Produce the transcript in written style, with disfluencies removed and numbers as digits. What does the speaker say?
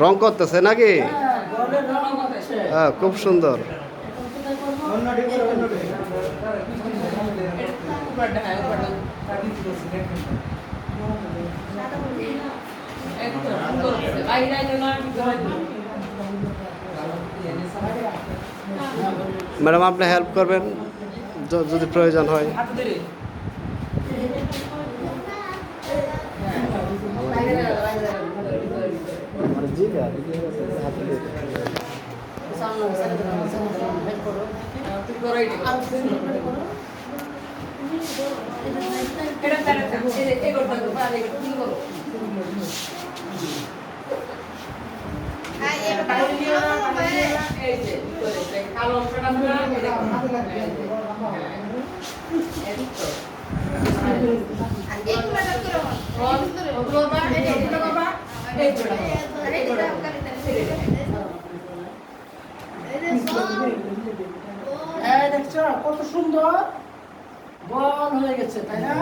রং করতেছে নাকি? হ্যাঁ, খুব সুন্দর। ম্যাডাম, আপনি হেল্প করবেন যদি প্রয়োজন হয়। দেখছো কত সুন্দর বল হয়ে গেছে, তাই না?